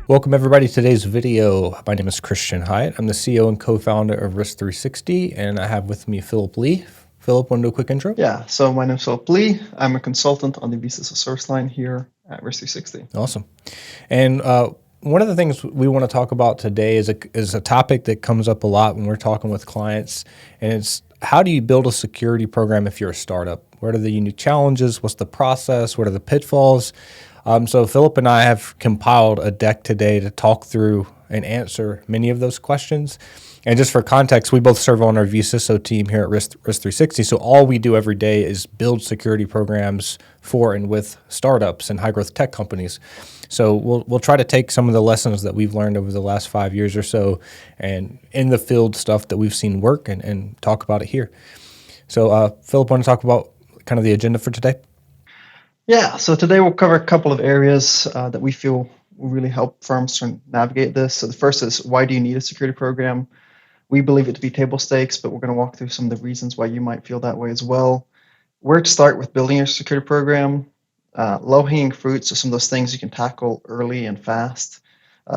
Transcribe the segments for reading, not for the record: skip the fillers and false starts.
Welcome everybody to today's video. My name is Christian Hyatt. I'm the CEO and co-founder of Risk360, and I have with me Philip Lee. Philip, want to do a quick intro? Yeah, so my name is Philip Lee. I'm a consultant on the Visa service line here at Risk360. Awesome. And one of the things we want to talk about today is a topic that comes up a lot when we're talking with clients, and it's how do you build a security program if you're a startup? What are the unique challenges? What's the process? What are the pitfalls? So Philip and I have compiled a deck today to talk through and answer many of those questions. And just for context, we both serve on our vCISO team here at Risk360. So all we do every day is build security programs for and with startups and high growth tech companies. So we'll try to take some of the lessons that we've learned over the last 5 years or so and in the field stuff that we've seen work and talk about it here. So Philip, want to talk about kind of the agenda for today? Yeah, so today we'll cover a couple of areas that we feel will really help firms to navigate this. So the first is, why do you need a security program? We believe it to be table stakes, but we're going to walk through some of the reasons why you might feel that way as well. Where to start with building your security program, low-hanging fruits, so some of those things you can tackle early and fast.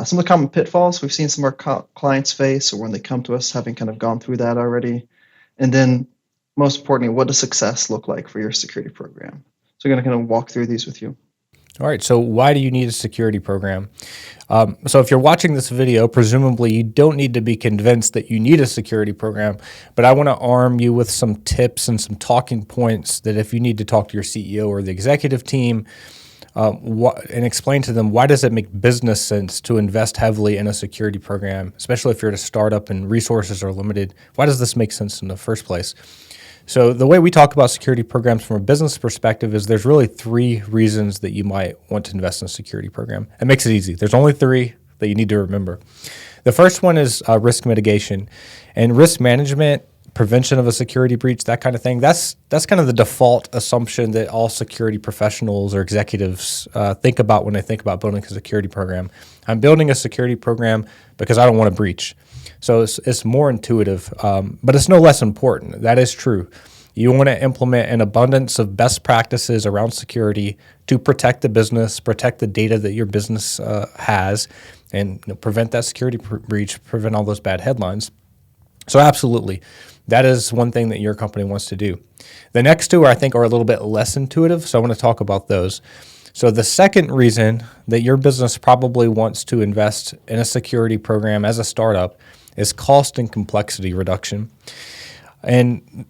Some of the common pitfalls we've seen some of our clients face, or when they come to us having kind of gone through that already. And then, most importantly, what does success look like for your security program? So we're going to kind of walk through these with you. All right, so why do you need a security program? So if you're watching this video, presumably you don't need to be convinced that you need a security program, but I want to arm you with some tips and some talking points that if you need to talk to your CEO or the executive team and explain to them why does it make business sense to invest heavily in a security program, especially if you're at a startup and resources are limited. Why does this make sense in the first place? So the way we talk about security programs from a business perspective is there's really 3 reasons that you might want to invest in a security program. It makes it easy. There's only 3 that you need to remember. The first one is risk mitigation and risk management, prevention of a security breach, that kind of thing. That's kind of the default assumption that all security professionals or executives think about when they think about building a security program. I'm building a security program because I don't want to breach. So it's more intuitive, but it's no less important. That is true. You want to implement an abundance of best practices around security to protect the business, protect the data that your business has, and prevent that security breach, prevent all those bad headlines. So absolutely, that is one thing that your company wants to do. The next 2 I think are a little bit less intuitive, so I want to talk about those. So the second reason that your business probably wants to invest in a security program as a startup is cost and complexity reduction. And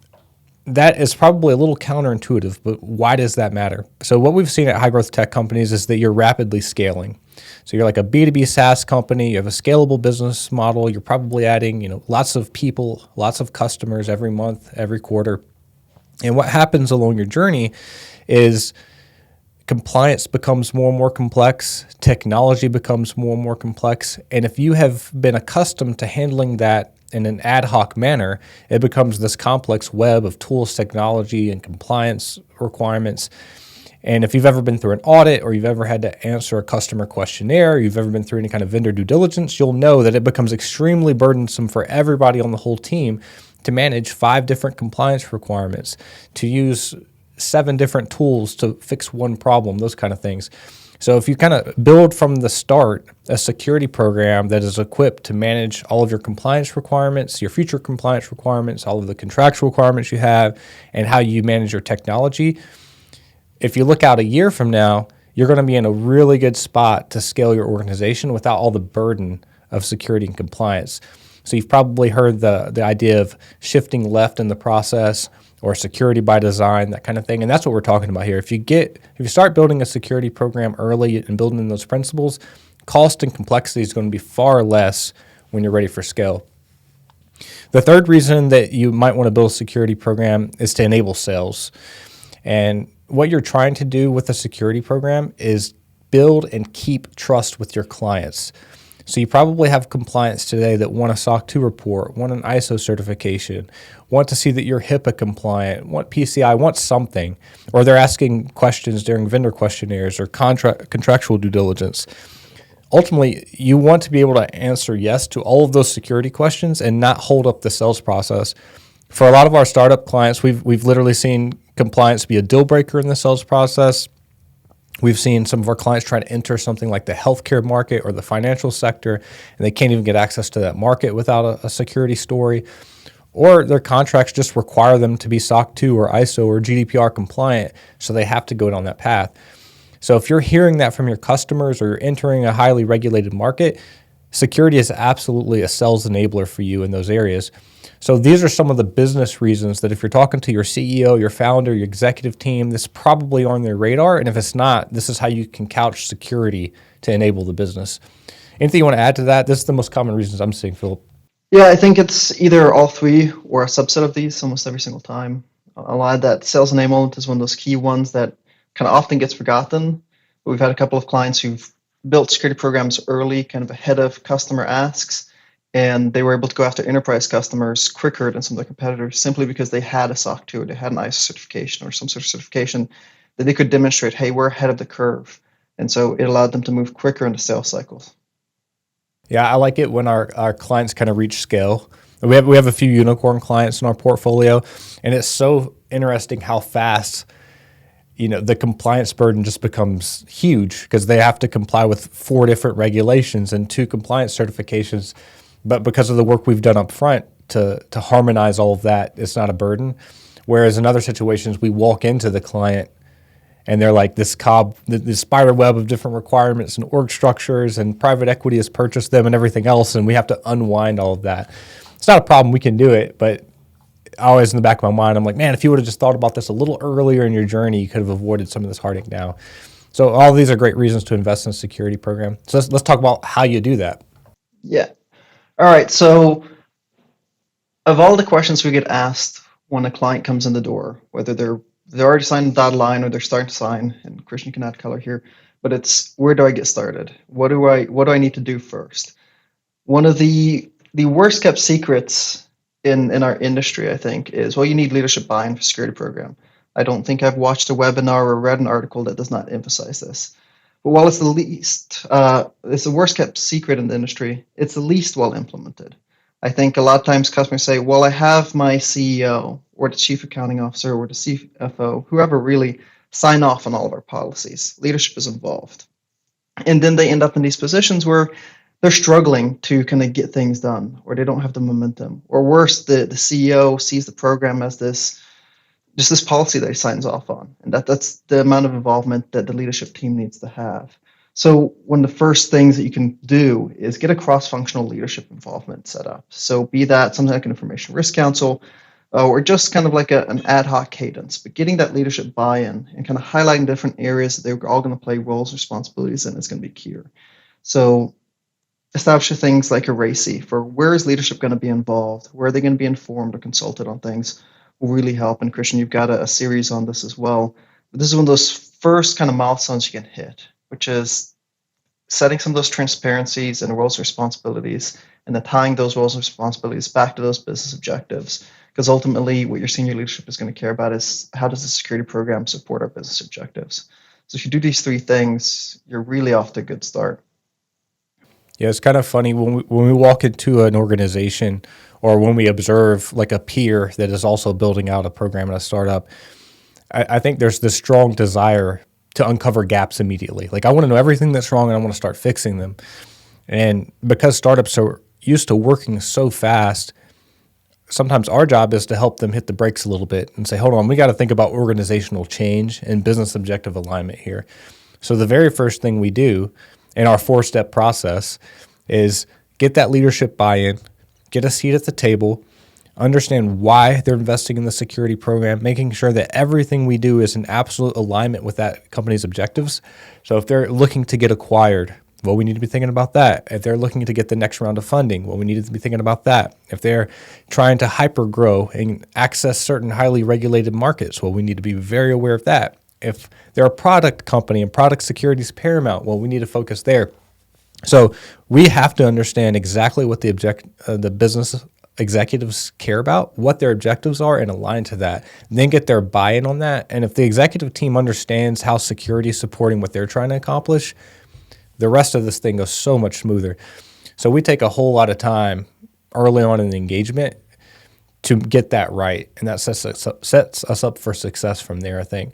that is probably a little counterintuitive, but why does that matter? So what we've seen at high growth tech companies is that you're rapidly scaling. So you're like a B2B SaaS company, you have a scalable business model, you're probably adding, lots of people, lots of customers every month, every quarter. And what happens along your journey is compliance becomes more and more complex, technology becomes more and more complex, and if you have been accustomed to handling that in an ad hoc manner, it becomes this complex web of tools, technology, and compliance requirements. And if you've ever been through an audit or you've ever had to answer a customer questionnaire, or you've ever been through any kind of vendor due diligence, you'll know that it becomes extremely burdensome for everybody on the whole team to manage 5 different compliance requirements, to use 7 different tools to fix one problem, those kind of things. So if you kind of build from the start a security program that is equipped to manage all of your compliance requirements, your future compliance requirements, all of the contractual requirements you have, and how you manage your technology, if you look out a year from now, you're going to be in a really good spot to scale your organization without all the burden of security and compliance. So you've probably heard the idea of shifting left in the process, or security by design, that kind of thing. And that's what we're talking about here. If you start building a security program early and building in those principles, cost and complexity is going to be far less when you're ready for scale. The third reason that you might want to build a security program is to enable sales. And what you're trying to do with a security program is build and keep trust with your clients. So you probably have compliance today that want a SOC 2 report, want an ISO certification, want to see that you're HIPAA compliant, want PCI, want something, or they're asking questions during vendor questionnaires or contractual due diligence. Ultimately, you want to be able to answer yes to all of those security questions and not hold up the sales process. For a lot of our startup clients, we've literally seen compliance be a deal breaker in the sales process. We've seen some of our clients try to enter something like the healthcare market or the financial sector, and they can't even get access to that market without a security story. Or their contracts just require them to be SOC 2 or ISO or GDPR compliant, so they have to go down that path. So if you're hearing that from your customers or you're entering a highly regulated market, security is absolutely a sales enabler for you in those areas. So these are some of the business reasons that if you're talking to your CEO, your founder, your executive team, this is probably on their radar. And if it's not, this is how you can couch security to enable the business. Anything you want to add to that? This is the most common reasons I'm seeing, Philip. Yeah, I think it's either all three or a subset of these almost every single time. I'll add that sales enablement is one of those key ones that kind of often gets forgotten. We've had a couple of clients who've built security programs early, kind of ahead of customer asks, and they were able to go after enterprise customers quicker than some of their competitors simply because they had a SOC 2 or they had an ISO certification or some sort of certification that they could demonstrate, hey, we're ahead of the curve. And so it allowed them to move quicker into sales cycles. Yeah, I like it when our clients kind of reach scale. We have a few unicorn clients in our portfolio, and it's so interesting how fast the compliance burden just becomes huge because they have to comply with 4 different regulations and 2 compliance certifications. But because of the work we've done up front to harmonize all of that, it's not a burden. Whereas in other situations, we walk into the client and they're like this spider web of different requirements and org structures, and private equity has purchased them and everything else, and we have to unwind all of that. It's not a problem. We can do it, but always in the back of my mind, I'm like, man, if you would have just thought about this a little earlier in your journey, you could have avoided some of this heartache now. So all of these are great reasons to invest in a security program. So let's talk about how you do that. Yeah. All right. So of all the questions we get asked when a client comes in the door, whether they're already signed the dotted line or they're starting to sign, and Christian can add color here, but it's where do I get started? What do I need to do first? One of the worst kept secrets in our industry, I think, is, well, you need leadership buy-in for security program. I don't think I've watched a webinar or read an article that does not emphasize this. But while it's it's the worst kept secret in the industry, it's the least well implemented. I think a lot of times customers say, well, I have my CEO or the chief accounting officer or the CFO, whoever really sign off on all of our policies. Leadership is involved. And then they end up in these positions where they're struggling to kind of get things done, or they don't have the momentum. Or worse, the CEO sees the program as this policy that he signs off on. And that's the amount of involvement that the leadership team needs to have. So one of the first things that you can do is get a cross-functional leadership involvement set up. So be that something like an information risk council, or just kind of like an ad hoc cadence, but getting that leadership buy-in and kind of highlighting different areas that they're all going to play roles and responsibilities in is going to be key. So establish things like a RACI for where is leadership going to be involved, where are they going to be informed or consulted on things will really help. And Christian, you've got a series on this as well. But this is one of those first kind of milestones you can hit, which is setting some of those transparencies and roles and responsibilities, and then tying those roles and responsibilities back to those business objectives. Because ultimately, what your senior leadership is going to care about is how does the security program support our business objectives. So if you do these 3 things, you're really off to a good start. Yeah, it's kind of funny when we walk into an organization or when we observe like a peer that is also building out a program in a startup. I think there's this strong desire to uncover gaps immediately. Like I want to know everything that's wrong and I want to start fixing them. And because startups are used to working so fast, sometimes our job is to help them hit the brakes a little bit and say, hold on, we got to think about organizational change and business objective alignment here. So the very first thing we do in our 4-step process is get that leadership buy-in, get a seat at the table, understand why they're investing in the security program, making sure that everything we do is in absolute alignment with that company's objectives. So if they're looking to get acquired, well, we need to be thinking about that. If they're looking to get the next round of funding, well, we need to be thinking about that. If they're trying to hyper grow and access certain highly regulated markets, well, we need to be very aware of that. If they're a product company and product security is paramount, well, we need to focus there. So we have to understand exactly what the business executives care about, what their objectives are, and align to that. And then get their buy-in on that. And if the executive team understands how security is supporting what they're trying to accomplish, the rest of this thing goes so much smoother. So we take a whole lot of time early on in the engagement to get that right. And that sets us up for success from there, I think.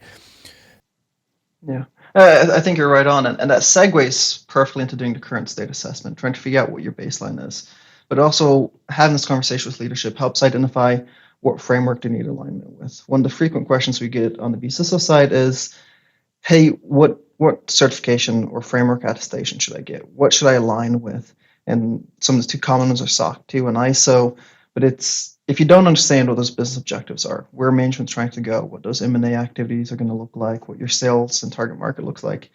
Yeah. I think you're right on, and that segues perfectly into doing the current state assessment, trying to figure out what your baseline is. But also having this conversation with leadership helps identify what framework do you need alignment with. One of the frequent questions we get on the BCISO side is, hey, what certification or framework attestation should I get? What should I align with? And some of the two common ones are SOC 2 and ISO. But it's if you don't understand what those business objectives are, where management's trying to go, what those M&A activities are going to look like, what your sales and target market looks like,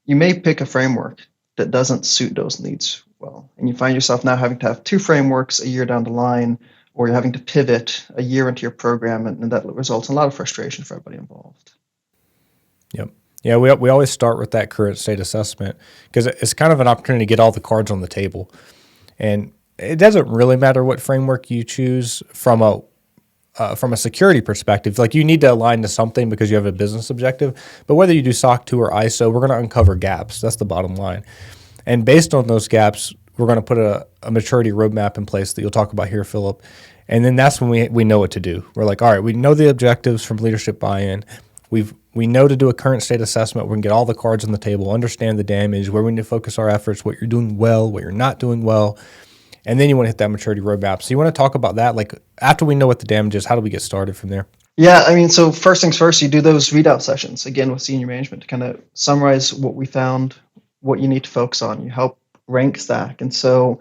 you may pick a framework that doesn't suit those needs well. And you find yourself now having to have two frameworks a year down the line, or you're having to pivot a year into your program, and that results in a lot of frustration for everybody involved. Yep. Yeah, we always start with that current state assessment because it's kind of an opportunity to get all the cards on the table. And it doesn't really matter what framework you choose from a security perspective. Like you need to align to something because you have a business objective. But whether you do SOC 2 or ISO, we're going to uncover gaps. That's the bottom line. And based on those gaps, we're going to put a maturity roadmap in place that you'll talk about here, Philip. And then that's when we know what to do. We're like, all right, we know the objectives from leadership buy-in. We know to do a current state assessment. We can get all the cards on the table, understand the damage, where we need to focus our efforts, what you're doing well, what you're not doing well. And then you want to hit that maturity roadmap. So you want to talk about that, like after we know what the damage is, how do we get started from there? Yeah, I mean, so first things first, you do those readout sessions again with senior management to kind of summarize what we found, what you need to focus on. You help rank stack. And so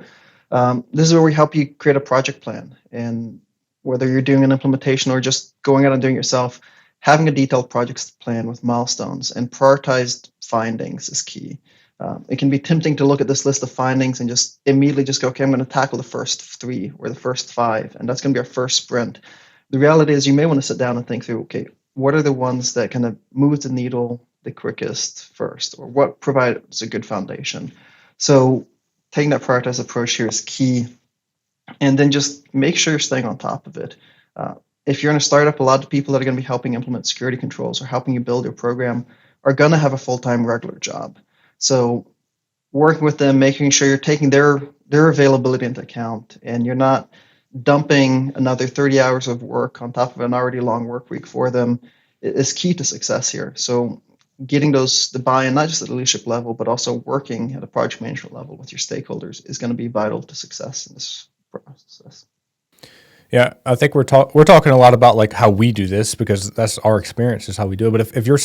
this is where we help you create a project plan. And whether you're doing an implementation or just going out and doing it yourself, having a detailed project plan with milestones and prioritized findings is key. It can be tempting to look at this list of findings and just immediately just go, okay, I'm going to tackle the first 3 or the first 5, and that's going to be our first sprint. The reality is you may want to sit down and think through, okay, what are the ones that kind of move the needle the quickest first, or what provides a good foundation? So taking that prioritized approach here is key. And then just make sure you're staying on top of it. If you're in a startup, a lot of people that are going to be helping implement security controls or helping you build your program are going to have a full-time regular job. So working with them, making sure you're taking their availability into account, and you're not dumping another 30 hours of work on top of an already long work week for them is key to success here. So getting the buy-in, not just at the leadership level, but also working at a project management level with your stakeholders is going to be vital to success in this process. Yeah, I think we're talking a lot about like how we do this because that's our experience is how we do it. But if you're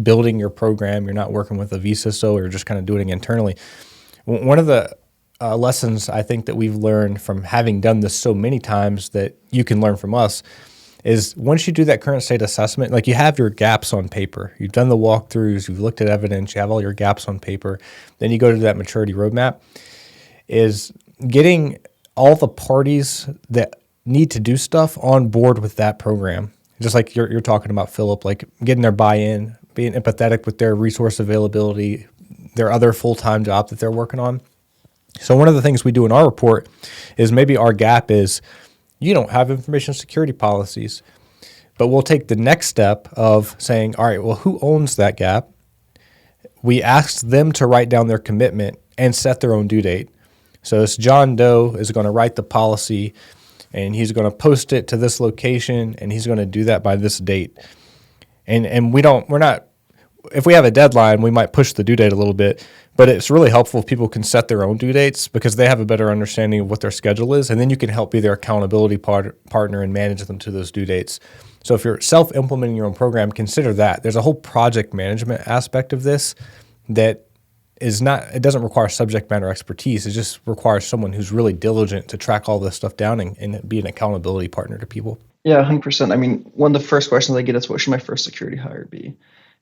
building your program, you're not working with a vCISO or just kind of doing it internally. One of the lessons I think that we've learned from having done this so many times that you can learn from us is once you do that current state assessment, like you have your gaps on paper, you've done the walkthroughs, you've looked at evidence, you have all your gaps on paper, then you go to that maturity roadmap, is getting all the parties that need to do stuff on board with that program. Just like you're talking about, Philip, like getting their buy-in, being empathetic with their resource availability, their other full-time job that they're working on. So one of the things we do in our report is maybe our gap is you don't have information security policies, but we'll take the next step of saying, all right, well, who owns that gap? We ask them to write down their commitment and set their own due date. So it's John Doe is going to write the policy and he's going to post it to this location and he's going to do that by this date. And we're not, if we have a deadline, we might push the due date a little bit, but it's really helpful if people can set their own due dates because they have a better understanding of what their schedule is. And then you can help be their accountability partner and manage them to those due dates. So if you're self-implementing your own program, consider that. There's a whole project management aspect of this that is not, it doesn't require subject matter expertise. It just requires someone who's really diligent to track all this stuff down and be an accountability partner to people. Yeah, 100%. I mean, one of the first questions I get is, what should my first security hire be?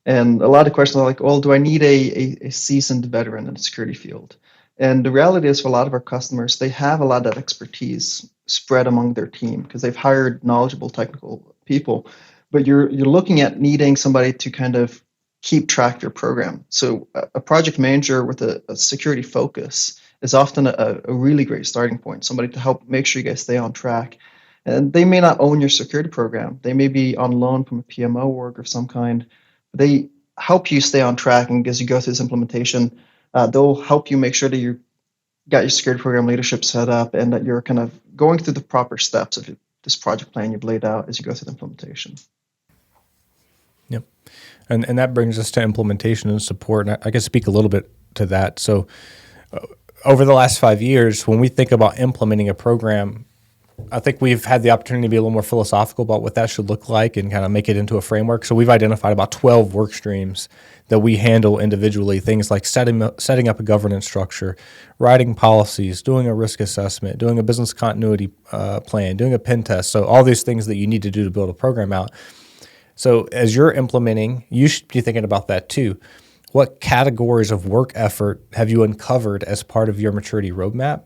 And a lot of questions are like, well, do I need a seasoned veteran in the security field? And the reality is for a lot of our customers, they have a lot of that expertise spread among their team because they've hired knowledgeable technical people. But you're looking at needing somebody to kind of keep track of your program. So a project manager with a security focus is often a really great starting point, somebody to help make sure you guys stay on track. And they may not own your security program. They may be on loan from a PMO org of some kind. They help you stay on track, and as you go through this implementation, they'll help you make sure that you got your security program leadership set up and that you're kind of going through the proper steps of this project plan you've laid out as you go through the implementation. Yep. And that brings us to implementation and support. And I can speak a little bit to that. So over the last 5 years, when we think about implementing a program, I think we've had the opportunity to be a little more philosophical about what that should look like and kind of make it into a framework. So we've identified about 12 work streams that we handle individually, things like setting up a governance structure, writing policies, doing a risk assessment, doing a business continuity plan, doing a pen test. So all these things that you need to do to build a program out. So as you're implementing, you should be thinking about that too. What categories of work effort have you uncovered as part of your maturity roadmap?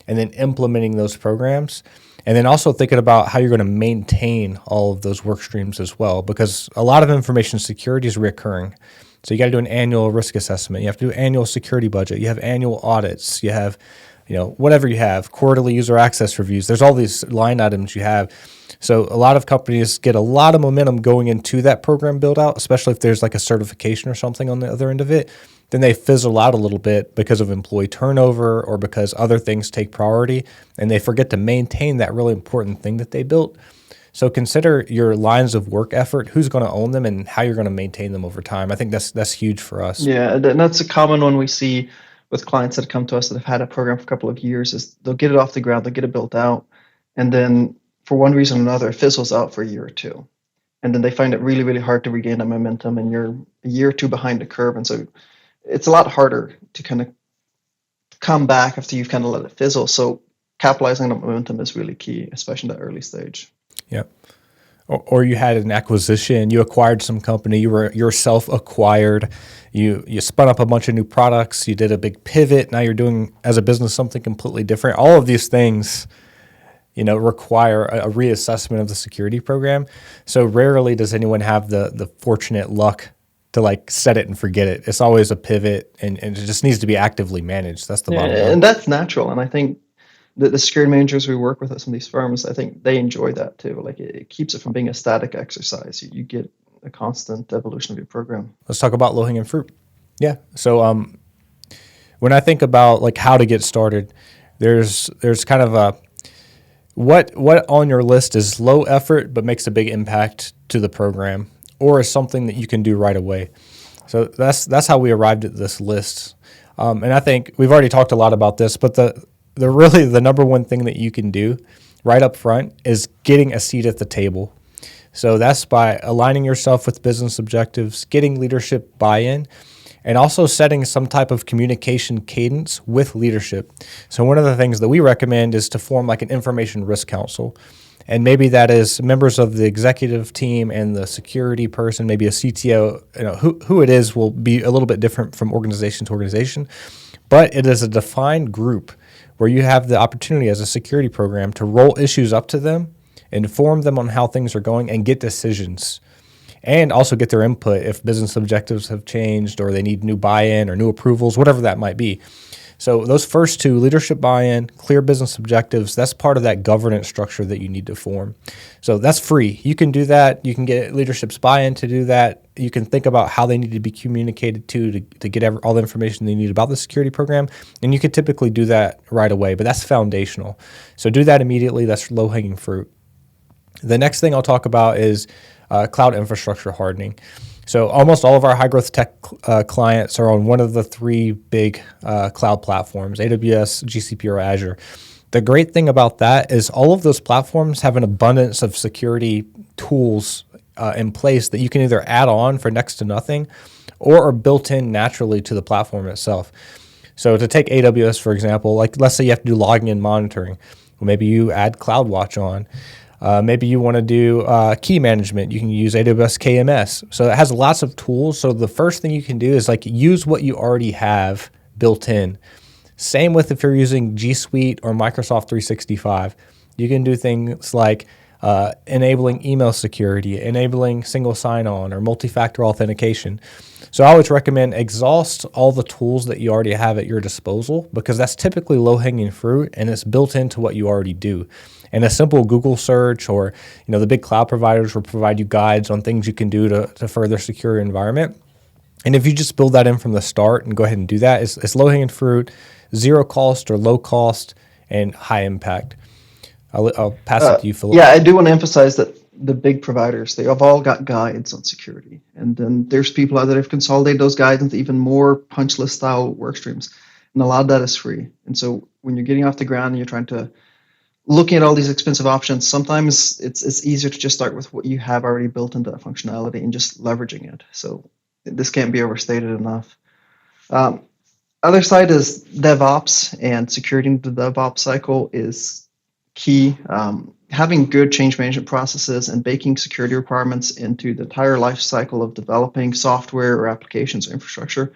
And then implementing those programs. And then also thinking about how you're going to maintain all of those work streams as well, because a lot of information security is recurring. So you got to do an annual risk assessment. You have to do annual security budget. You have annual audits. You have, whatever you have, quarterly user access reviews. There's all these line items you have. So a lot of companies get a lot of momentum going into that program build out, especially if there's like a certification or something on the other end of it. Then they fizzle out a little bit because of employee turnover or because other things take priority, and they forget to maintain that really important thing that they built. So consider your lines of work effort, who's going to own them, and how you're going to maintain them over time. I think that's huge for us. Yeah, and that's a common one we see with clients that come to us that have had a program for a couple of years. Is they'll get it off the ground, they'll get it built out, and then for one reason or another, it fizzles out for a year or two. And then they find it really, really hard to regain that momentum, and you're a year or two behind the curve. And so it's a lot harder to kind of come back after you've kind of let it fizzle. So capitalizing on momentum is really key, especially in that early stage. Yep. Or you had an acquisition, you acquired some company, you were yourself acquired, you spun up a bunch of new products, you did a big pivot, now you're doing as a business something completely different. All of these things, require a reassessment of the security program. So rarely does anyone have the fortunate luck to like set it and forget it. It's always a pivot, and it just needs to be actively managed. That's the bottom line. And that's natural. And I think the security managers we work with at some of these firms, I think they enjoy that too. Like it keeps it from being a static exercise. You get a constant evolution of your program. Let's talk about low-hanging fruit. Yeah. So when I think about like how to get started, there's kind of a what on your list is low effort but makes a big impact to the program, or is something that you can do right away. So that's how we arrived at this list. And I think we've already talked a lot about this, but the number one thing that you can do right up front is getting a seat at the table. So that's by aligning yourself with business objectives, getting leadership buy-in, and also setting some type of communication cadence with leadership. So one of the things that we recommend is to form like an information risk council. And maybe that is members of the executive team and the security person, maybe a CTO. Who it is will be a little bit different from organization to organization, but it is a defined group where you have the opportunity as a security program to roll issues up to them, inform them on how things are going, and get decisions. And also get their input if business objectives have changed or they need new buy-in or new approvals, whatever that might be. So those first two, leadership buy-in, clear business objectives, that's part of that governance structure that you need to form. So that's free. You can do that. You can get leadership's buy-in to do that. You can think about how they need to be communicated to get all the information they need about the security program. And you could typically do that right away, but that's foundational. So do that immediately. That's low-hanging fruit. The next thing I'll talk about is cloud infrastructure hardening. So almost all of our high-growth tech clients are on one of the three big cloud platforms, AWS, GCP, or Azure. The great thing about that is all of those platforms have an abundance of security tools in place that you can either add on for next to nothing or are built in naturally to the platform itself. So to take AWS, for example, like let's say you have to do logging and monitoring. Well, maybe you add CloudWatch on. Maybe you want to do key management. You can use AWS KMS. So it has lots of tools. So the first thing you can do is like use what you already have built in. Same with if you're using G Suite or Microsoft 365. You can do things like enabling email security, enabling single sign-on or multi-factor authentication. So I always recommend exhaust all the tools that you already have at your disposal because that's typically low-hanging fruit and it's built into what you already do. And a simple Google search or the big cloud providers will provide you guides on things you can do to further secure your environment. And if you just build that in from the start and go ahead and do that, it's low-hanging fruit, zero cost or low cost, and high impact. I'll pass it to you, Philip. Yeah, I do want to emphasize that the big providers, they have all got guides on security. And then there's people out there that have consolidated those guides into even more punch list style work streams. And a lot of that is free. And so when you're getting off the ground and you're trying to looking at all these expensive options, sometimes it's easier to just start with what you have already built into that functionality and just leveraging it. So this can't be overstated enough. Other side is DevOps, and security in the DevOps cycle is key. Having good change management processes and baking security requirements into the entire life cycle of developing software or applications or infrastructure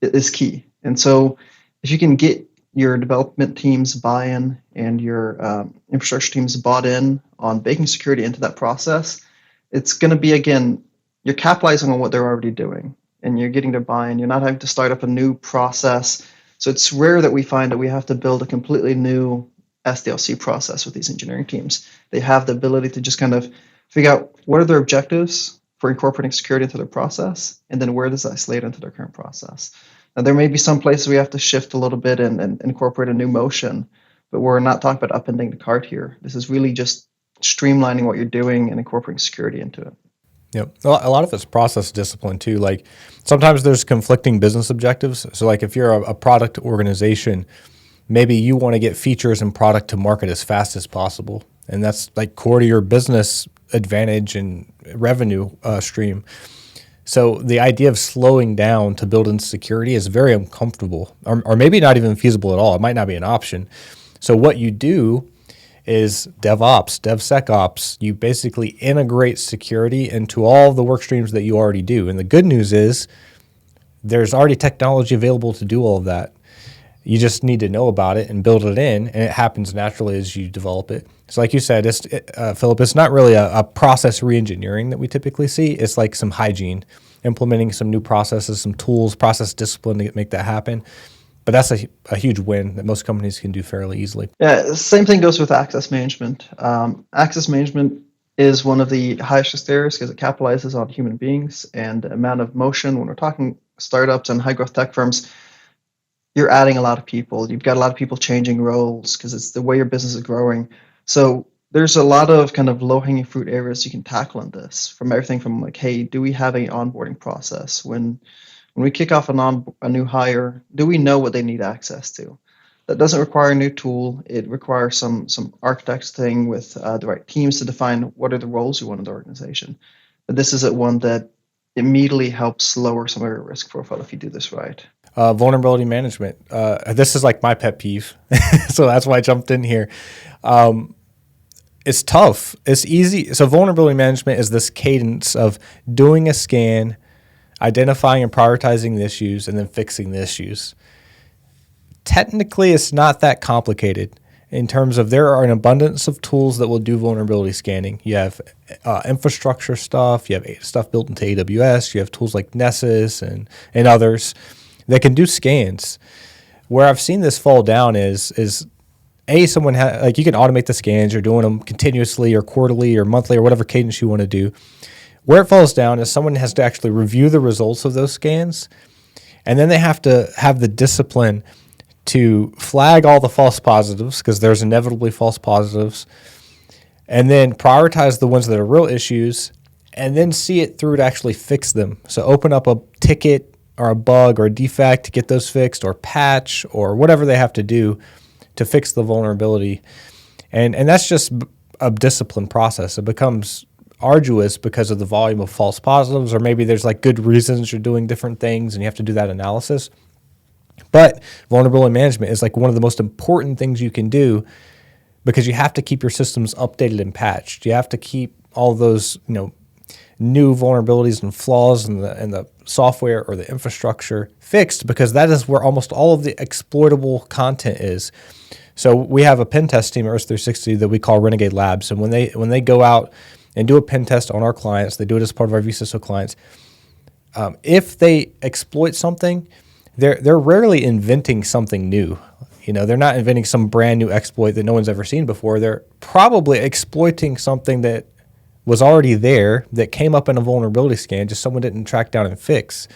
is key. And so if you can get your development teams buy-in and your infrastructure teams bought in on baking security into that process, it's going to be, again, you're capitalizing on what they're already doing and you're getting their buy-in. You're not having to start up a new process. So it's rare that we find that we have to build a completely new SDLC process with these engineering teams. They have the ability to just kind of figure out what are their objectives for incorporating security into their process, and then where does that slate into their current process. Now, there may be some places we have to shift a little bit and incorporate a new motion, but we're not talking about upending the cart here. This is really just streamlining what you're doing and incorporating security into it. Yep. A lot of it's process discipline too. Like sometimes there's conflicting business objectives. So like if you're a product organization, maybe you want to get features and product to market as fast as possible. And that's like core to your business advantage and revenue stream. So the idea of slowing down to build in security is very uncomfortable, or maybe not even feasible at all. It might not be an option. So what you do is DevOps, DevSecOps. You basically integrate security into all the work streams that you already do. And the good news is there's already technology available to do all of that. You just need to know about it and build it in, and it happens naturally as you develop it. So like you said, Philip, it's not really a process re-engineering that we typically see. It's like some hygiene, implementing some new processes, some tools, process discipline to make that happen. But that's a huge win that most companies can do fairly easily. Yeah, same thing goes with access management. Access management is one of the highest risk areas because it capitalizes on human beings and the amount of motion. When we're talking startups and high growth tech firms, you're adding a lot of people. You've got a lot of people changing roles because it's the way your business is growing. So there's a lot of kind of low-hanging fruit areas you can tackle in this, from everything from like, hey, do we have an onboarding process? When we kick off a new hire, do we know what they need access to? That doesn't require a new tool. It requires some architecting with the right teams to define what are the roles you want in the organization. But this is one that immediately helps lower some of your risk profile if you do this right. Vulnerability management. This is like my pet peeve, so that's why I jumped in here. It's tough. It's easy. So vulnerability management is this cadence of doing a scan, identifying and prioritizing the issues, and then fixing the issues. Technically, it's not that complicated in terms of there are an abundance of tools that will do vulnerability scanning. You have infrastructure stuff. You have stuff built into AWS. You have tools like Nessus and others that can do scans. Where I've seen this fall down is someone like you can automate the scans. You're doing them continuously or quarterly or monthly or whatever cadence you want to do. Where it falls down is someone has to actually review the results of those scans, and then they have to have the discipline to flag all the false positives because there's inevitably false positives, and then prioritize the ones that are real issues, and then see it through to actually fix them. So open up a ticket or a bug or a defect to get those fixed, or patch or whatever they have to do to fix the vulnerability. And that's just a disciplined process. It becomes arduous because of the volume of false positives, or maybe there's like good reasons you're doing different things and you have to do that analysis. But vulnerability management is like one of the most important things you can do because you have to keep your systems updated and patched. You have to keep all those, new vulnerabilities and flaws in the software or the infrastructure fixed, because that is where almost all of the exploitable content is. So we have a pen test team at Earth 360 that we call Renegade Labs, and when they go out and do a pen test on our clients, they do it as part of our vCISO clients. If they exploit something, they're rarely inventing something new. They're not inventing some brand new exploit that no one's ever seen before. They're probably exploiting something that was already there that came up in a vulnerability scan, just someone didn't track down and fix.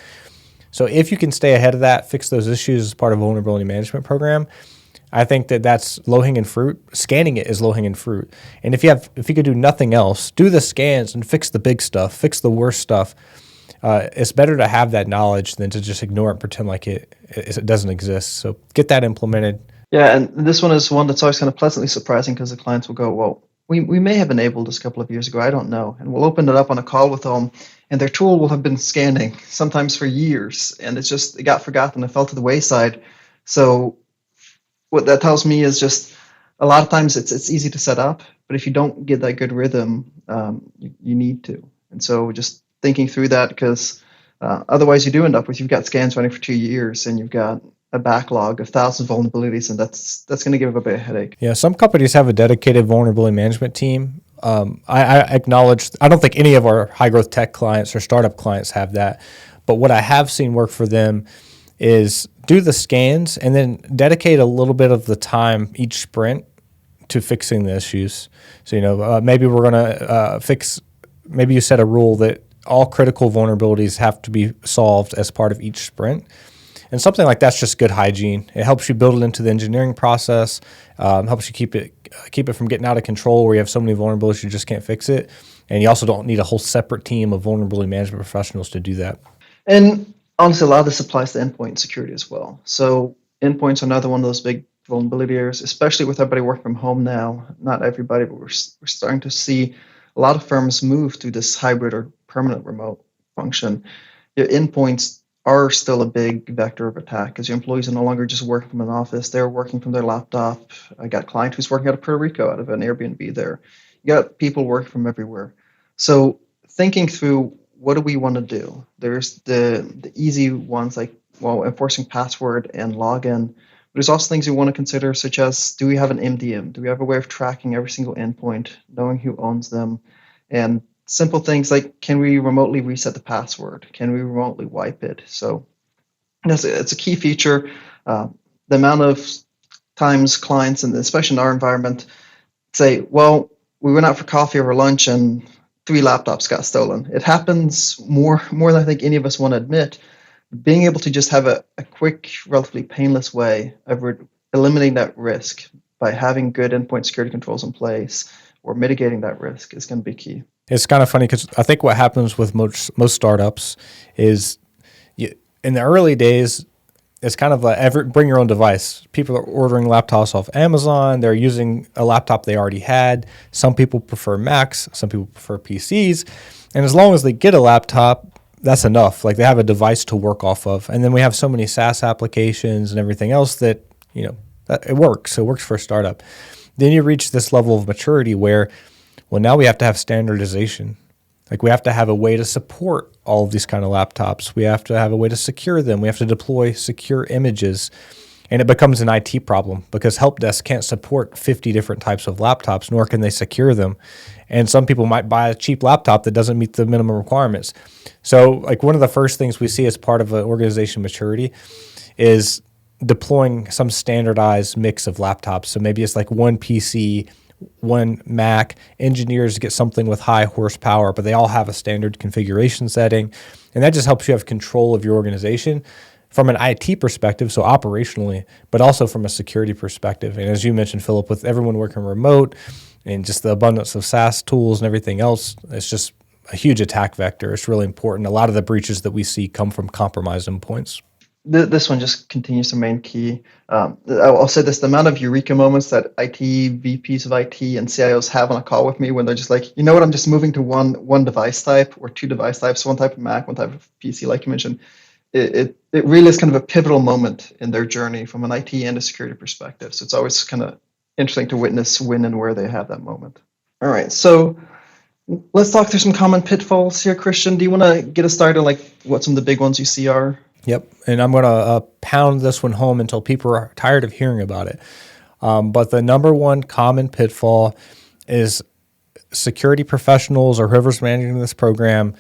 So if you can stay ahead of that, fix those issues as part of a vulnerability management program, I think that that's low-hanging fruit. Scanning it is low-hanging fruit. And if you could do nothing else, do the scans and fix the big stuff, fix the worst stuff. It's better to have that knowledge than to just ignore it and pretend like it doesn't exist. So get that implemented. Yeah, and this one is one that's always kind of pleasantly surprising because the clients will go, well, we may have enabled this a couple of years ago, I don't know. And we'll open it up on a call with them, and their tool will have been scanning sometimes for years, and it got forgotten, it fell to the wayside. So what that tells me is just a lot of times it's easy to set up, but if you don't get that good rhythm, you need to. And so just thinking through that, because otherwise you do end up with, you've got scans running for 2 years and you've got a backlog of thousands of vulnerabilities, and that's going to give a bit of a headache. Yeah, some companies have a dedicated vulnerability management team. I acknowledge, I don't think any of our high growth tech clients or startup clients have that, but what I have seen work for them is do the scans and then dedicate a little bit of the time each sprint to fixing the issues. So, maybe we're going to maybe you set a rule that all critical vulnerabilities have to be solved as part of each sprint. And something like that's just good hygiene. It helps you build it into the engineering process, helps you keep it from getting out of control where you have so many vulnerabilities you just can't fix it. And you also don't need a whole separate team of vulnerability management professionals to do that. And honestly, a lot of this applies to endpoint security as well. So endpoints are another one of those big vulnerability areas, especially with everybody working from home now. Not everybody, but we're starting to see a lot of firms move to this hybrid or permanent remote function. Your endpoints are still a big vector of attack because your employees are no longer just working from an office. They're working from their laptop. I got a client who's working out of Puerto Rico, out of an Airbnb there. You got people working from everywhere. So thinking through, what do we want to do? There's the easy ones like, well, enforcing password and login. But there's also things you want to consider, such as, do we have an MDM? Do we have a way of tracking every single endpoint, knowing who owns them? And simple things like, can we remotely reset the password? Can we remotely wipe it? So it's a key feature. The amount of times clients, and especially in our environment, say, well, we went out for coffee over lunch and 3 laptops got stolen. It happens more than I think any of us want to admit. Being able to just have a quick, relatively painless way of eliminating that risk by having good endpoint security controls in place or mitigating that risk is going to be key. It's kind of funny because I think what happens with most startups is in the early days, it's kind of bring your own device. People are ordering laptops off Amazon. They're using a laptop they already had. Some people prefer Macs. Some people prefer PCs. And as long as they get a laptop, that's enough. Like, they have a device to work off of. And then we have so many SaaS applications and everything else that, it works. It works for a startup. Then you reach this level of maturity where, well, now we have to have standardization. Like, we have to have a way to support all of these kind of laptops. We have to have a way to secure them. We have to deploy secure images. And it becomes an IT problem because help desk can't support 50 different types of laptops, nor can they secure them. And some people might buy a cheap laptop that doesn't meet the minimum requirements. So, like, one of the first things we see as part of an organization maturity is deploying some standardized mix of laptops. So maybe it's like one PC, one Mac. Engineers get something with high horsepower, but they all have a standard configuration setting. And that just helps you have control of your organization from an IT perspective, so operationally, but also from a security perspective. And as you mentioned, Philip, with everyone working remote and just the abundance of SaaS tools and everything else, it's just a huge attack vector. It's really important. A lot of the breaches that we see come from compromised endpoints. This one just continues to remain key. I'll say this, the amount of eureka moments that IT VPs of IT and CIOs have on a call with me when they're just like, you know what, I'm just moving to one device type or 2 device types, one type of Mac, one type of PC, like you mentioned. It really is kind of a pivotal moment in their journey from an IT and a security perspective. So it's always kind of interesting to witness when and where they have that moment. All right, so let's talk through some common pitfalls here, Christian. Do you want to get us started, like what some of the big ones you see are? Yep, and I'm going to pound this one home until people are tired of hearing about it. But the number one common pitfall is security professionals or whoever's managing this program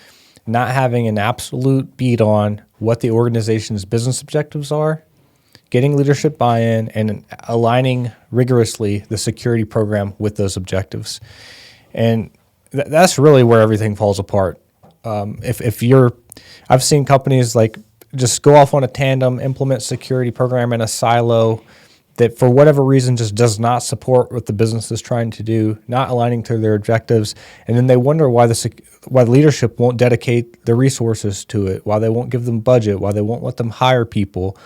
not having an absolute beat on what the organization's business objectives are, getting leadership buy-in, and aligning rigorously the security program with those objectives. And that's really where everything falls apart. I've seen companies like just go off on a tandem, implement security program in a silo. that for whatever reason just does not support what the business is trying to do, not aligning to their objectives, and then they wonder why why the leadership won't dedicate the resources to it, why they won't give them budget, why they won't let them hire people,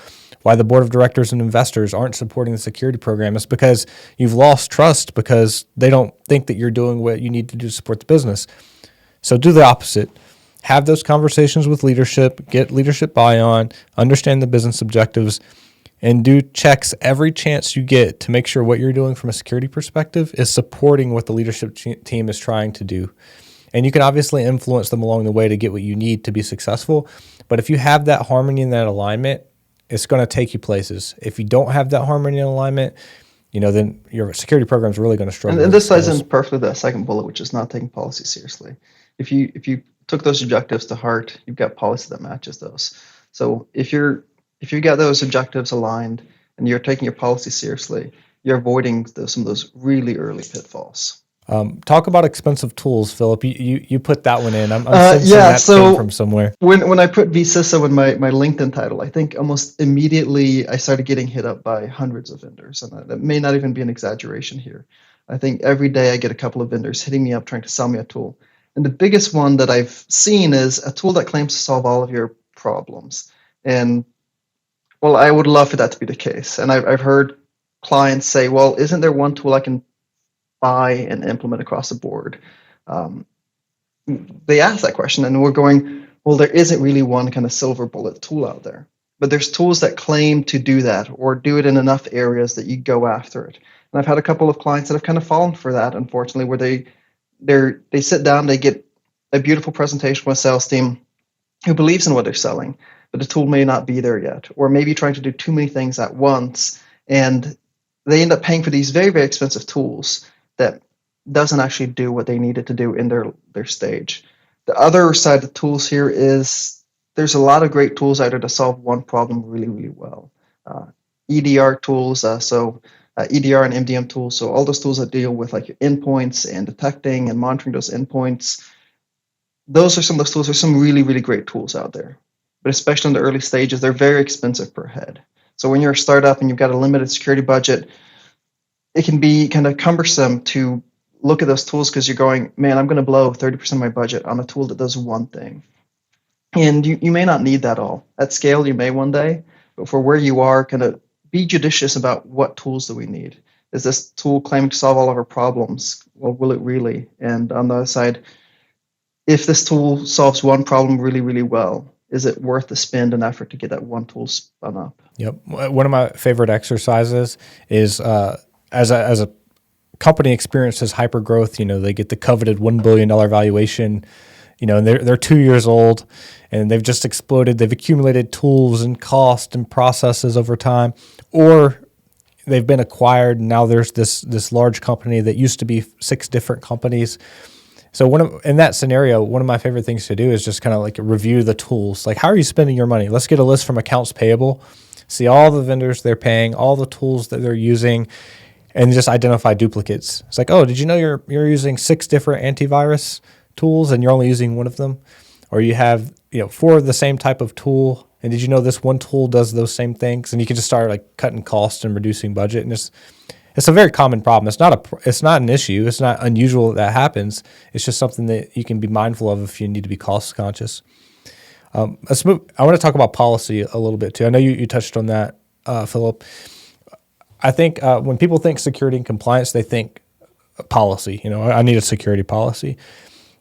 why the board of directors and investors aren't supporting the security program. It's because you've lost trust because they don't think that you're doing what you need to do to support the business. So do the opposite. Have those conversations with leadership, get leadership buy-on, understand the business objectives, and do checks every chance you get to make sure what you're doing from a security perspective is supporting what the leadership team is trying to do. And you can obviously influence them along the way to get what you need to be successful. But if you have that harmony and that alignment, it's going to take you places. If you don't have that harmony and alignment, then your security program is really going to struggle. And this ties in perfectly to that second bullet, which is not taking policy seriously. If you took those objectives to heart, you've got policy that matches those. So if you got those objectives aligned and you're taking your policy seriously, you're avoiding some of those really early pitfalls. Talk about expensive tools, Philip. You put that one in. I'm sensing that came from somewhere. When I put vCISO in my LinkedIn title, I think almost immediately I started getting hit up by hundreds of vendors, and that may not even be an exaggeration here. I think every day I get a couple of vendors hitting me up trying to sell me a tool. And the biggest one that I've seen is a tool that claims to solve all of your problems. And well, I would love for that to be the case. And I've heard clients say, well, isn't there one tool I can buy and implement across the board? They ask that question, and we're going, well, there isn't really one kind of silver bullet tool out there. But there's tools that claim to do that or do it in enough areas that you go after it. And I've had a couple of clients that have kind of fallen for that, unfortunately, where they sit down, they get a beautiful presentation from a sales team who believes in what they're selling, but the tool may not be there yet, or maybe trying to do too many things at once, and they end up paying for these very, very expensive tools that doesn't actually do what they needed to do in their stage. The other side of the tools here is there's a lot of great tools out there to solve one problem really, really well. EDR tools, EDR and MDM tools, so all those tools that deal with like your endpoints and detecting and monitoring those endpoints. Those are some of those tools. There's some really, really great tools out there, but especially in the early stages, they're very expensive per head. So when you're a startup and you've got a limited security budget, it can be kind of cumbersome to look at those tools because you're going, man, I'm going to blow 30% of my budget on a tool that does one thing. And you may not need that all. At scale, you may one day, but for where you are, kind of be judicious about what tools do we need. Is this tool claiming to solve all of our problems? Well, will it really? And on the other side, if this tool solves one problem really, really well, is it worth the spend and effort to get that one tool spun up? Yep. One of my favorite exercises is as a company experiences hyper growth, they get the coveted $1 billion valuation, and they're 2 years old and they've just exploded. They've accumulated tools and cost and processes over time, or they've been acquired. And now there's this large company that used to be 6 different companies. So in that scenario, one of my favorite things to do is just kind of like review the tools. Like, how are you spending your money? Let's get a list from accounts payable, see all the vendors they're paying, all the tools that they're using, and just identify duplicates. It's like, oh, did you know you're using 6 different antivirus tools and you're only using one of them? Or you have 4 of the same type of tool, and did you know this one tool does those same things? And you can just start like cutting costs and reducing budget, and it's a very common problem. It's not an issue. It's not unusual that happens. It's just something that you can be mindful of if you need to be cost conscious. Let's move. I want to talk about policy a little bit too. I know you touched on that, Philip. I think when people think security and compliance, they think policy. I need a security policy.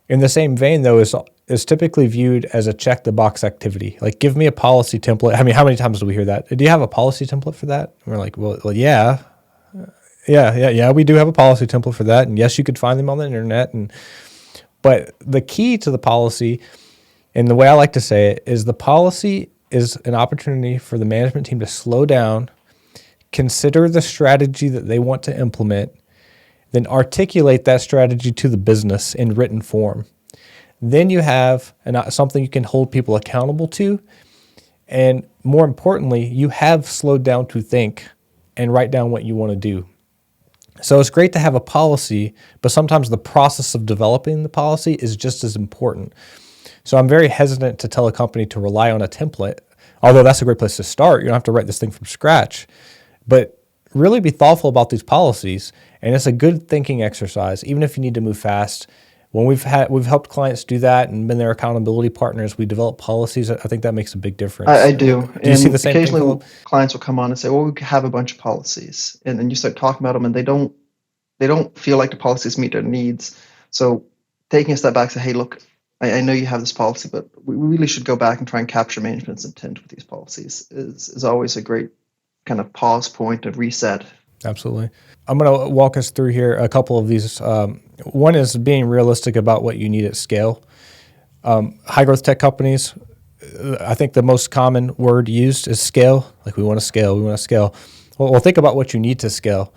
In the same vein, though, is typically viewed as a check the box activity. Like, give me a policy template. I mean, how many times do we hear that? Do you have a policy template for that? And we're like, well, yeah. Yeah, we do have a policy template for that. And yes, you could find them on the internet. But the key to the policy, and the way I like to say it, is the policy is an opportunity for the management team to slow down, consider the strategy that they want to implement, then articulate that strategy to the business in written form. Then you have something you can hold people accountable to. And more importantly, you have slowed down to think and write down what you want to do. So it's great to have a policy, but sometimes the process of developing the policy is just as important. So I'm very hesitant to tell a company to rely on a template, although that's a great place to start. You don't have to write this thing from scratch. But really be thoughtful about these policies. And it's a good thinking exercise, even if you need to move fast. When we've helped clients do that and been their accountability partners, we develop policies. I think that makes a big difference. I do. Do you see the And same thing, occasionally Philip? clients will come on and say, well, we have a bunch of policies. And then you start talking about them and they don't feel like the policies meet their needs. So taking a step back, say, hey, look, I know you have this policy, but we really should go back and try and capture management's intent with these policies is always a great kind of pause point of reset. Absolutely. I'm going to walk us through here a couple of these. One is being realistic about what you need at scale. High growth tech companies, I think the most common word used is scale. Like we want to scale, we want to scale. Well, think about what you need to scale.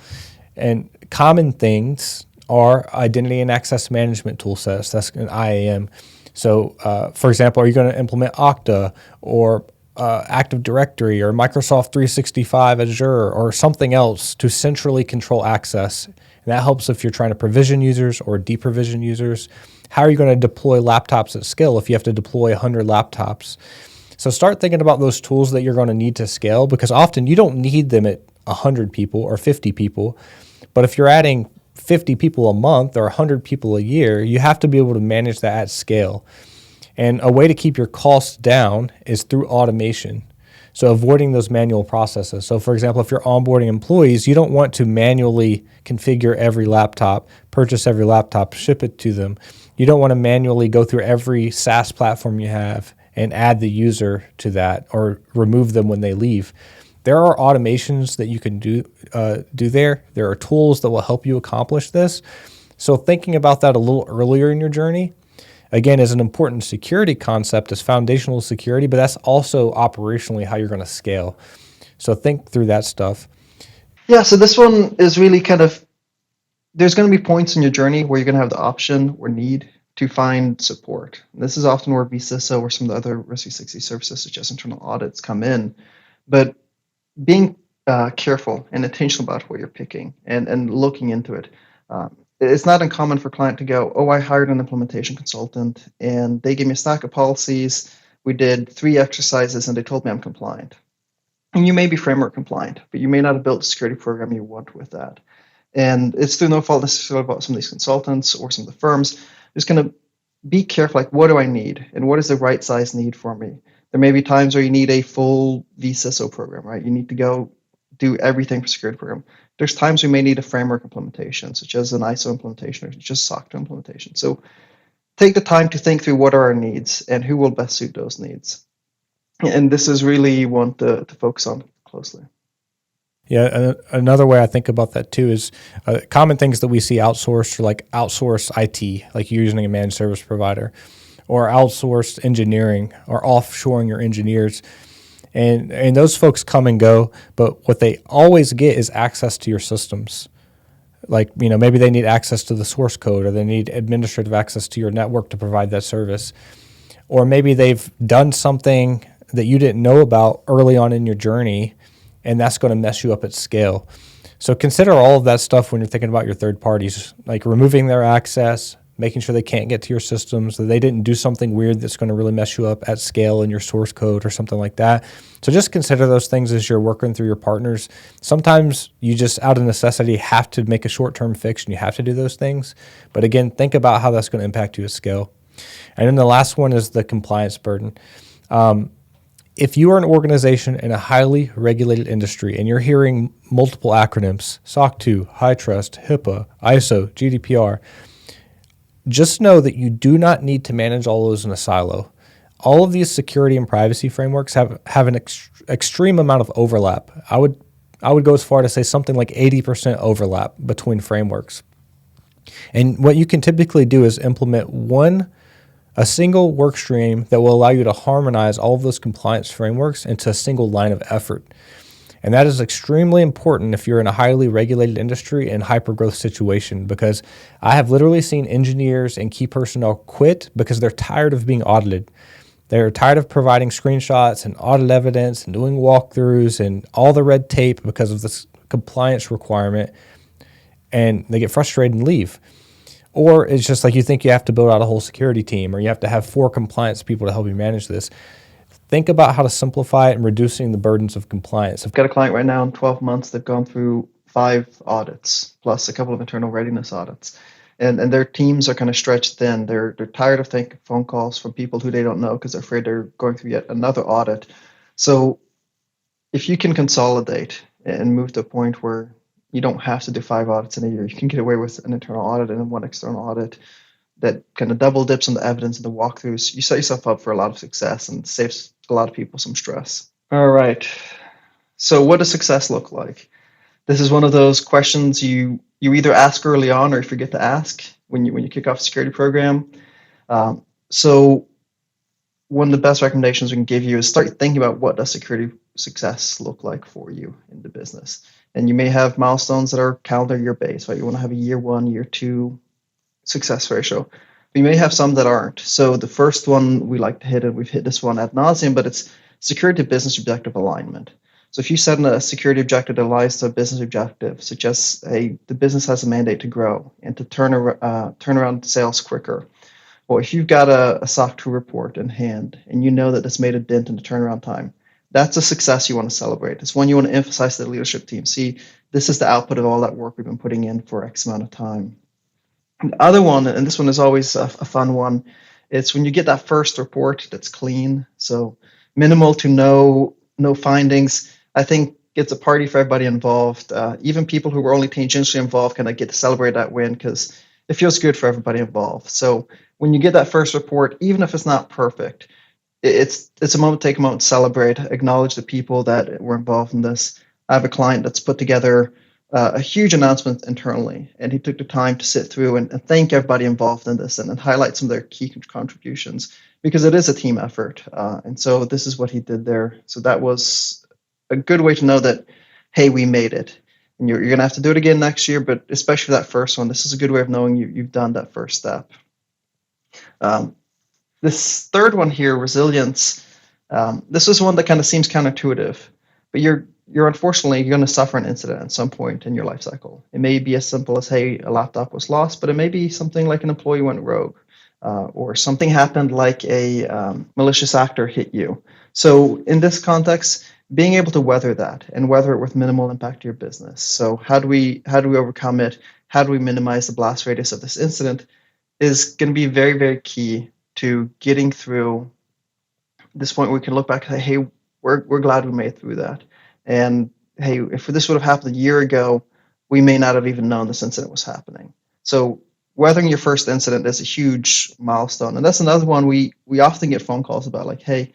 And common things are identity and access management tool sets. That's an IAM. So, for example, are you going to implement Okta or Active Directory or Microsoft 365 Azure or something else to centrally control access? And that helps if you're trying to provision users or deprovision users. How are you going to deploy laptops at scale if you have to deploy 100 laptops? So start thinking about those tools that you're going to need to scale, because often you don't need them at 100 people or 50 people. But if you're adding 50 people a month or 100 people a year, you have to be able to manage that at scale. And a way to keep your costs down is through automation. So avoiding those manual processes. So for example, if you're onboarding employees, you don't want to manually configure every laptop, purchase every laptop, ship it to them. You don't want to manually go through every SaaS platform you have and add the user to that or remove them when they leave. There are automations that you can do there. There are tools that will help you accomplish this. So thinking about that a little earlier in your journey, again, is an important security concept as foundational security, but that's also operationally how you're going to scale. So think through that stuff. Yeah, so this one is really kind of, there's going to be points in your journey where you're going to have the option or need to find support. And this is often where vCISO or some of the other Risk 360 services such as internal audits come in. But being careful and intentional about what you're picking and looking into it. It's not uncommon for a client to go, oh, I hired an implementation consultant and they gave me a stack of policies. We did 3 exercises and they told me I'm compliant. And you may be framework compliant, but you may not have built the security program you want with that. And it's through no fault necessarily about some of these consultants or some of the firms. Just going to be careful, like, what do I need? And what is the right size need for me? There may be times where you need a full vCISO program, right? You need to go do everything for security program. There's times we may need a framework implementation, such as an ISO implementation or just SOC 2 implementation. So take the time to think through what are our needs and who will best suit those needs. And this is really one to focus on closely. Yeah, another way I think about that too is common things that we see outsourced, like outsource IT, like you're using a managed service provider, or outsourced engineering, or offshoring your engineers. And those folks come and go, but what they always get is access to your systems. Like, maybe they need access to the source code, or they need administrative access to your network to provide that service. Or maybe they've done something that you didn't know about early on in your journey, and that's going to mess you up at scale. So consider all of that stuff when you're thinking about your third parties, like removing their access, making sure they can't get to your systems, that they didn't do something weird that's going to really mess you up at scale in your source code or something like that. So just consider those things as you're working through your partners. Sometimes you just, out of necessity, have to make a short-term fix and you have to do those things. But again, think about how that's going to impact you at scale. And then the last one is the compliance burden. If you are an organization in a highly regulated industry and you're hearing multiple acronyms, SOC 2, HITRUST, HIPAA, ISO, GDPR, just know that you do not need to manage all those in a silo. All of these security and privacy frameworks have an extreme amount of overlap. I would go as far to say something like 80% overlap between frameworks. And what you can typically do is implement a single work stream that will allow you to harmonize all of those compliance frameworks into a single line of effort. And that is extremely important if you're in a highly regulated industry and hyper-growth situation, because I have literally seen engineers and key personnel quit because they're tired of being audited. They're tired of providing screenshots and audit evidence and doing walkthroughs and all the red tape because of this compliance requirement, and they get frustrated and leave. Or it's just like you think you have to build out a whole security team, or you have to have 4 compliance people to help you manage this. think about how to simplify it and reducing the burdens of compliance. I've got a client right now in 12 months, they've gone through 5 audits, plus a couple of internal readiness audits. And their teams are kind of stretched thin. They're tired of taking phone calls from people who they don't know because they're afraid they're going through yet another audit. So if you can consolidate and move to a point where you don't have to do 5 audits in a year, you can get away with an internal audit and one external audit that kind of double dips on the evidence and the walkthroughs, you set yourself up for a lot of success and saves a lot of people some stress. All right. So what does success look like? This is one of those questions you either ask early on or you forget to ask when you kick off a security program. So one of the best recommendations we can give you is start thinking about what does security success look like for you in the business. And you may have milestones that are calendar year based, right? You want to have a year 1, year 2 success ratio. But you may have some that aren't. So the first one we like to hit, and we've hit this one ad nauseum, but it's security to business objective alignment. So if you set a security objective that aligns to a business objective, such as the business has a mandate to grow and to turn around sales quicker, or if you've got a SOC 2 report in hand and you know that it's made a dent in the turnaround time, that's a success you want to celebrate. It's one you want to emphasize to the leadership team. See, this is the output of all that work we've been putting in for X amount of time. And the other one, and this one is always a fun one, it's when you get that first report that's clean, so minimal to no findings. I think it's a party for everybody involved. Even people who were only tangentially involved kind of get to celebrate that win because it feels good for everybody involved. So when you get that first report, even if it's not perfect, it's a moment to take a moment to celebrate, acknowledge the people that were involved in this. I have a client that's put together a huge announcement internally, and he took the time to sit through and thank everybody involved in this and highlight some of their key contributions because it is a team effort. And so this is what he did there. So that was a good way to know that, hey, we made it. And you're going to have to do it again next year, but especially for that first one, this is a good way of knowing you've done that first step. This third one here, resilience, this is one that kind of seems counterintuitive, but you're unfortunately going to suffer an incident at some point in your life cycle. It may be as simple as, hey, a laptop was lost, but it may be something like an employee went rogue, or something happened like a malicious actor hit you. So in this context, being able to weather that and weather it with minimal impact to your business. So how do we overcome it? How do we minimize the blast radius of this incident is going to be very, very key to getting through this point where we can look back and say, hey, we're glad we made it through that. And hey, if this would have happened a year ago, we may not have even known this incident was happening. So weathering your first incident is a huge milestone. And that's another one we often get phone calls about, like, hey,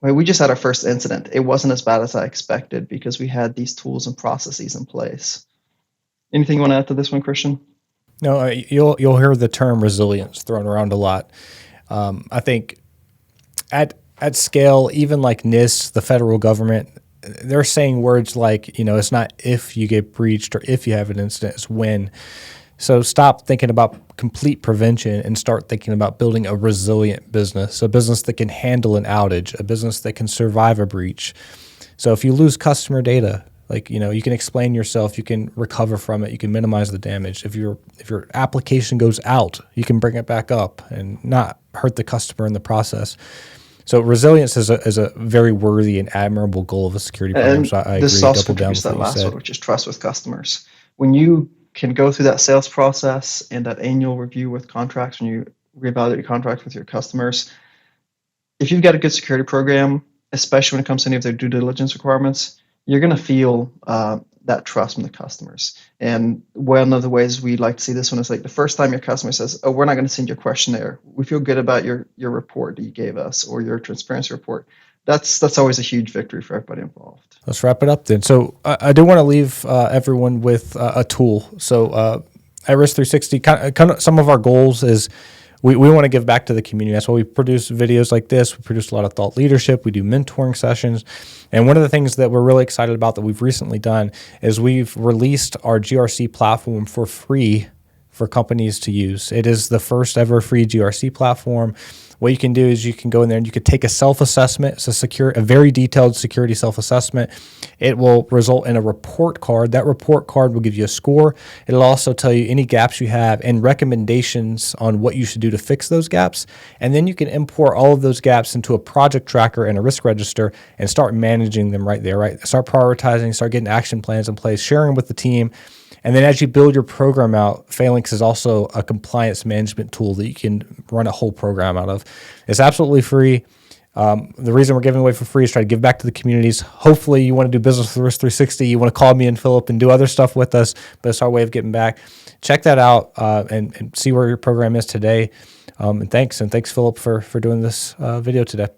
we just had our first incident. It wasn't as bad as I expected because we had these tools and processes in place. Anything you want to add to this one, Christian? No, you'll hear the term resilience thrown around a lot. I think at scale, even like NIST, the federal government, they're saying words like, it's not if you get breached or if you have an incident, it's when. So stop thinking about complete prevention and start thinking about building a resilient business, a business that can handle an outage, a business that can survive a breach. So if you lose customer data, you can explain yourself, you can recover from it, you can minimize the damage. If your application goes out, you can bring it back up and not hurt the customer in the process. So resilience is a very worthy and admirable goal of a security program. And so I agree. this also Double down contributes with to that what you last said. one, which is trust with customers. When you can go through that sales process and that annual review with contracts, when you reevaluate your contracts with your customers, if you've got a good security program, especially when it comes to any of their due diligence requirements, you're going to feel that trust from the customers. And one of the ways we like to see this one is like the first time your customer says, oh, we're not going to send you a questionnaire. We feel good about your report that you gave us or your transparency report. That's always a huge victory for everybody involved. Let's wrap it up then. So I do want to leave everyone with a tool. So at Risk 360, kind of some of our goals is we want to give back to the community. That's why we produce videos like this. We produce a lot of thought leadership. We do mentoring sessions. And one of the things that we're really excited about that we've recently done is we've released our GRC platform for free for companies to use. It is the first ever free GRC platform. what you can do is you can go in there and you could take a self-assessment. It's a very detailed security self-assessment. It will result in a report card. That report card will give you a score. It'll also tell you any gaps you have and recommendations on what you should do to fix those gaps. And then you can import all of those gaps into a project tracker and a risk register and start managing them right there, right? Start prioritizing, start getting action plans in place, sharing with the team. And then as you build your program out, Phalanx is also a compliance management tool that you can run a whole program out of. It's absolutely free. The reason we're giving away for free is try to give back to the communities. Hopefully you want to do business with Risk 360. You want to call me and Philip and do other stuff with us, but it's our way of getting back. Check that out and see where your program is today. And thanks Philip for doing this video today.